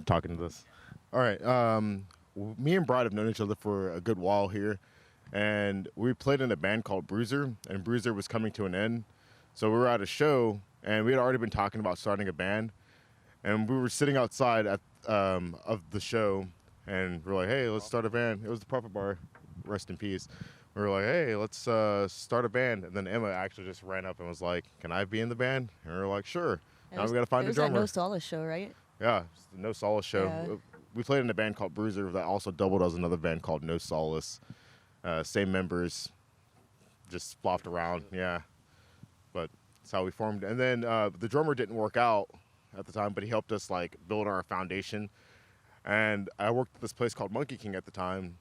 talking to this. All right. Me and Brad have known each other for a good while here, and we played in a band called Bruiser, and Bruiser was coming to an end. So we were at a show, and we had already been talking about starting a band, and we were sitting outside of the show, and we're like, hey, let's start a band. It was the Proper Bar, rest in peace. We were like, hey, let's start a band. And then Emma actually just ran up and was like, can I be in the band? And we were like, sure. Now we got to find a drummer. It was that No Solace show, right? Yeah, it's the No Solace show. Yeah. We played in a band called Bruiser that also doubled as another band called No Solace. Same members, just flopped around, yeah. But that's how we formed. And then the drummer didn't work out at the time, but he helped us like build our foundation. And I worked at this place called Monkey King at the time.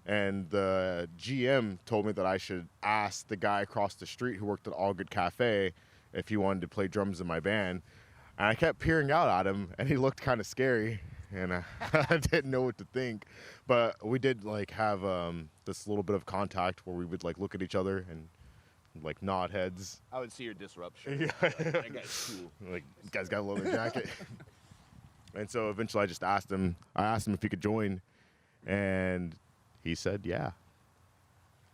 And the GM told me that I should ask the guy across the street who worked at All Good Cafe if he wanted to play drums in my band. And I kept peering out at him, and he looked kind of scary, and I didn't know what to think. But we did like have this little bit of contact where we would like look at each other and like nod heads. I would see your disruption. Yeah. Like, that guy's cool. Like, this guy's got a leather jacket. And so eventually I just asked him if he could join, and he said yeah.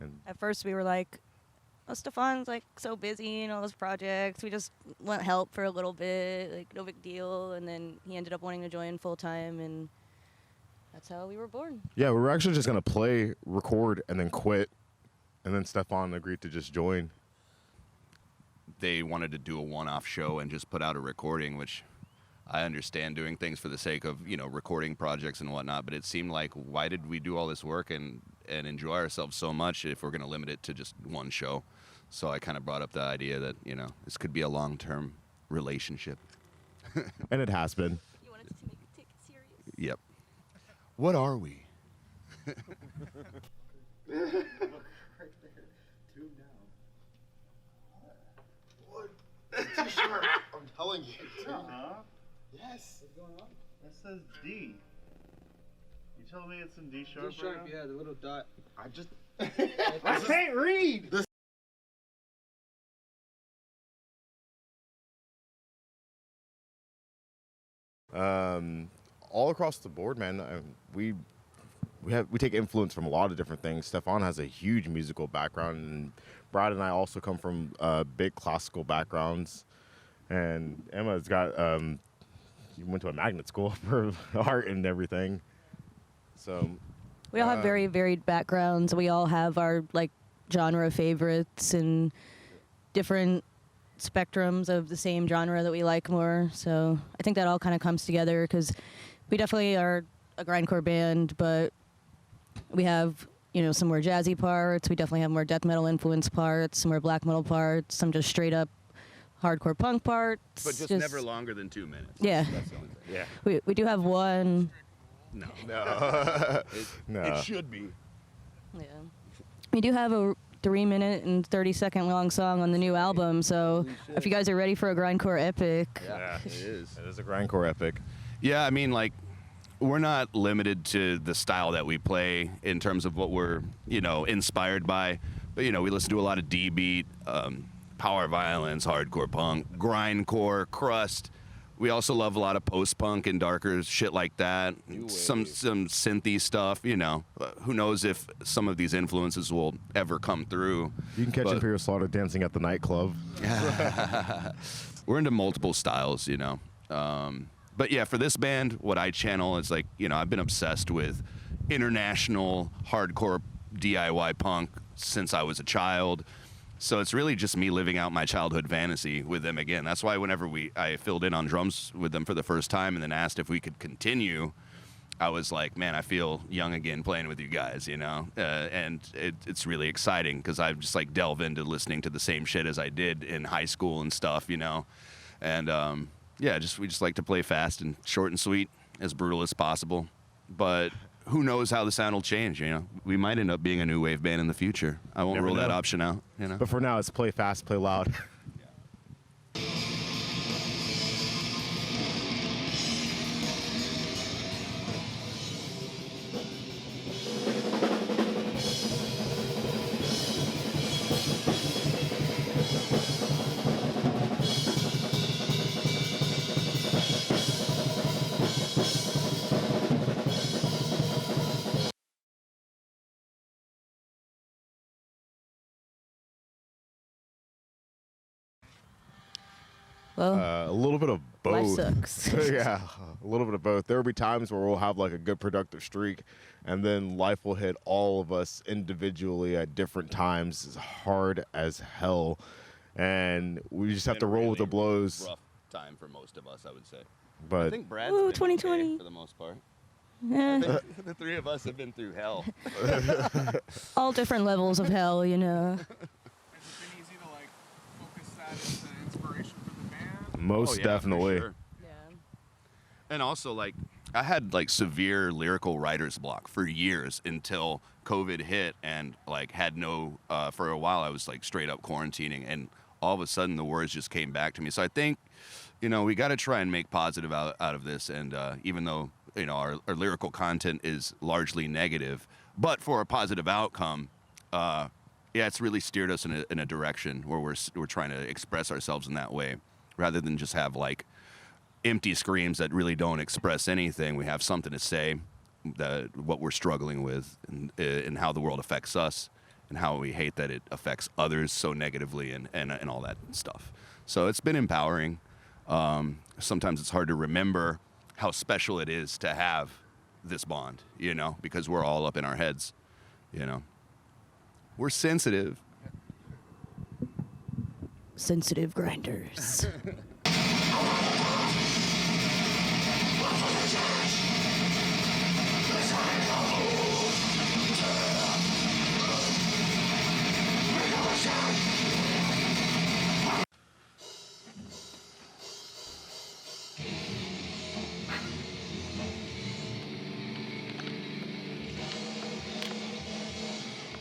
And At first we were like, oh, Stefan's like so busy and all those projects. We just want help for a little bit, like no big deal. And then he ended up wanting to join full time, and that's how we were born. yeah, we were actually just gonna play, record, and then quit, and then Stefan agreed to just join. They wanted to do a one-off show and just put out a recording, which I understand doing things for the sake of, recording projects and whatnot, but it seemed like, why did we do all this work and enjoy ourselves so much if we're going to limit it to just one show? So I kind of brought up the idea that, this could be a long-term relationship. And it has been. You wanted to take it serious? Yep. What are we? Too sharp. I'm telling you. Yes. What's going on? That says D. You telling me it's in D sharp? D sharp, right now? yeah, the little dot. I just. I can't read. All across the board, man. We take influence from a lot of different things. Stefan has a huge musical background, and Brad and I also come from big classical backgrounds. And Emma's got you went to a magnet school for art and everything. So We all have very varied backgrounds. We all have our like genre favorites and different spectrums of the same genre that we like more. So I think that all kind of comes together because we definitely are a grindcore band, but we have, some more jazzy parts. We definitely have more death metal influence parts, some more black metal parts, some just straight up hardcore punk parts. But just never longer than 2 minutes. Yeah. That's the only thing. yeah, We do have one. No. no. It should be. Yeah. We do have a 3-minute and 30-second long song on the new album, so if you guys are ready for a grindcore epic. Yeah, it is. It is a grindcore epic. Yeah, I mean, like, we're not limited to the style that we play in terms of what we're, inspired by. But, we listen to a lot of D-beat, power violence, hardcore punk, grindcore, crust. We also love a lot of post-punk and darker shit like that. Some synthy stuff, Who knows if some of these influences will ever come through. You can catch Imperial Slaughter dancing at the nightclub. We're into multiple styles, But yeah, for this band, what I channel is like, I've been obsessed with international hardcore DIY punk since I was a child. So it's really just me living out my childhood fantasy with them again. That's why whenever I filled in on drums with them for the first time and then asked if we could continue, I was like, man, I feel young again playing with you guys, and it's really exciting because I just like delve into listening to the same shit as I did in high school and stuff, and yeah, we just like to play fast and short and sweet, as brutal as possible. But who knows how the sound will change, We might end up being a new wave band in the future. I won't rule that option out, But for now, it's play fast, play loud. Well, A little bit of both. life sucks. Yeah, a little bit of both. There will be times where we'll have like a good productive streak, and then life will hit all of us individually at different times, as hard as hell, and we just have to roll with the blows. Rough time for most of us, I would say. I But think Brad's Ooh, been 2020. okay for the most part. Eh, The three of us have been through hell. all different levels of hell, you know. Has it been easy to like focus that as the inspiration for the band? most Oh, yeah, for definitely. sure. And also, like, I had like severe lyrical writer's block for years until COVID hit, and like had no. For a while, I was like straight up quarantining, and all of a sudden, the words just came back to me. So I think, you know, we got to try and make positive out of this. And even though you know our lyrical content is largely negative, but for a positive outcome, yeah, it's really steered us in a direction where we're trying to express ourselves in that way, rather than just have like empty screams that really don't express anything. We have something to say, that what we're struggling with, and how the world affects us, and how we hate that it affects others so negatively, and all that stuff. So it's been empowering. Sometimes it's hard to remember how special it is to have this bond, you know, because we're all up in our heads, you know. We're sensitive. Sensitive grinders.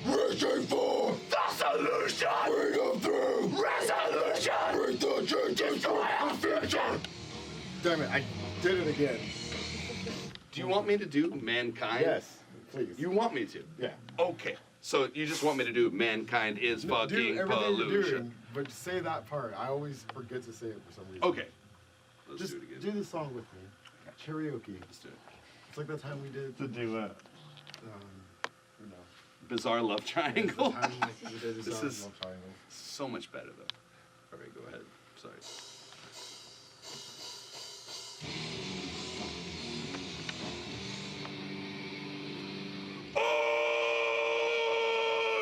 Reaching for the solution. Freedom through resolution. Bring the change, destroy our future. Damn it! I did it again. Do you want me to do Mankind? please. You want me to? Yeah. Okay. So you just want me to do Mankind is fucking pollution. but say that part. I always forget to say it for some reason. Okay. Let's Just do it again. do the song with me. Karaoke. Let's do it. It's like that time we did. To do it. You know. Bizarre Love the Triangle. time we did the This song is- Love Triangle. So much better though. All right, go ahead. Sorry.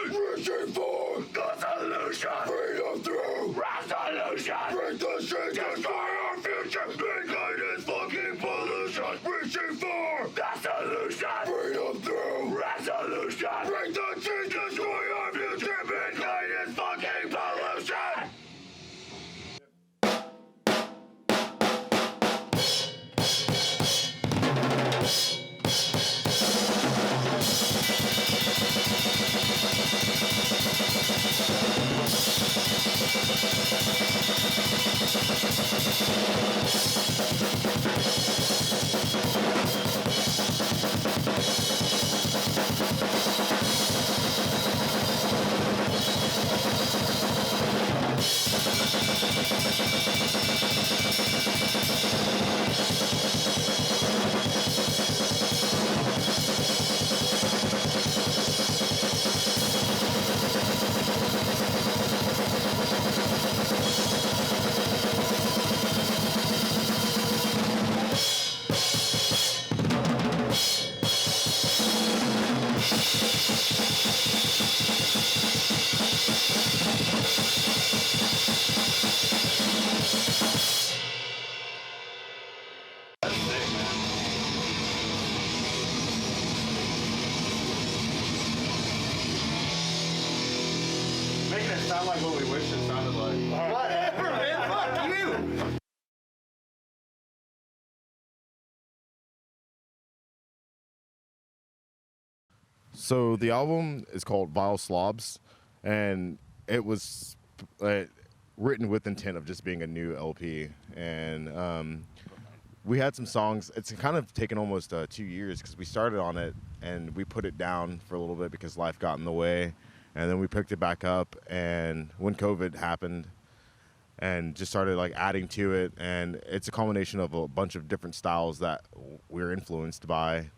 Reaching for the solution. Freedom through resolution. Bring the change, destroy our future. Mankind is fucking pollution. Reaching for the solution. Freedom through resolution. Bring the change, destroy our future. Mankind is fucking pollution. Making it sound like what we wish it sounded like. Whatever, man. Fuck you. So the album is called Vile Slobs, and it was written with intent of just being a new LP. And we had some songs. It's kind of taken almost 2 years because we started on it and we put it down for a little bit because life got in the way, and then we picked it back up. And when COVID happened, and just started like adding to it, and it's a combination of a bunch of different styles that we're influenced by.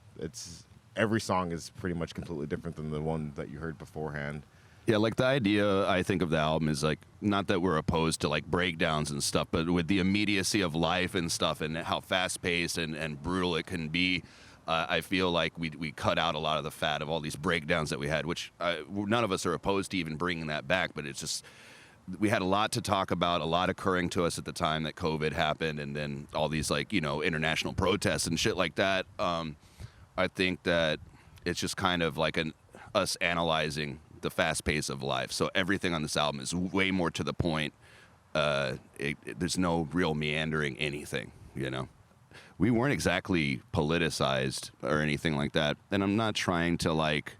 Every song is pretty much completely different than the one that you heard beforehand, Yeah, like the idea I think of the album is like not that we're opposed to like breakdowns and stuff, but with the immediacy of life and stuff and how fast paced and brutal it can be. I feel like we cut out a lot of the fat of all these breakdowns that we had, which none of us are opposed to even bringing that back. But it's just we had a lot to talk about, a lot occurring to us at the time that COVID happened, and then all these like international protests and shit like that. I think that it's just kind of like us analyzing the fast pace of life. So everything on this album is way more to the point. There's no real meandering anything, We weren't exactly politicized or anything like that. And I'm not trying to like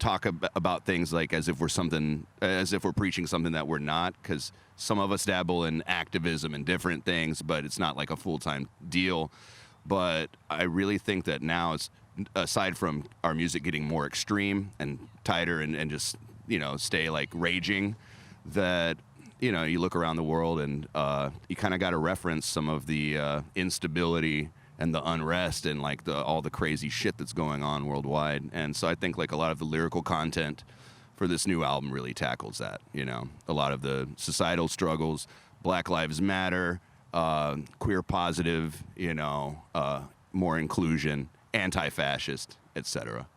talk about things like as if we're preaching something that we're not, because some of us dabble in activism and different things, but it's not like a full-time deal. But I really think that now it's, aside from our music getting more extreme and tighter and just, stay like raging, that, you look around the world and you kind of got to reference some of the instability and the unrest and like all the crazy shit that's going on worldwide. And so I think like a lot of the lyrical content for this new album really tackles that, a lot of the societal struggles, Black Lives Matter, queer positive, more inclusion, anti-fascist, etc.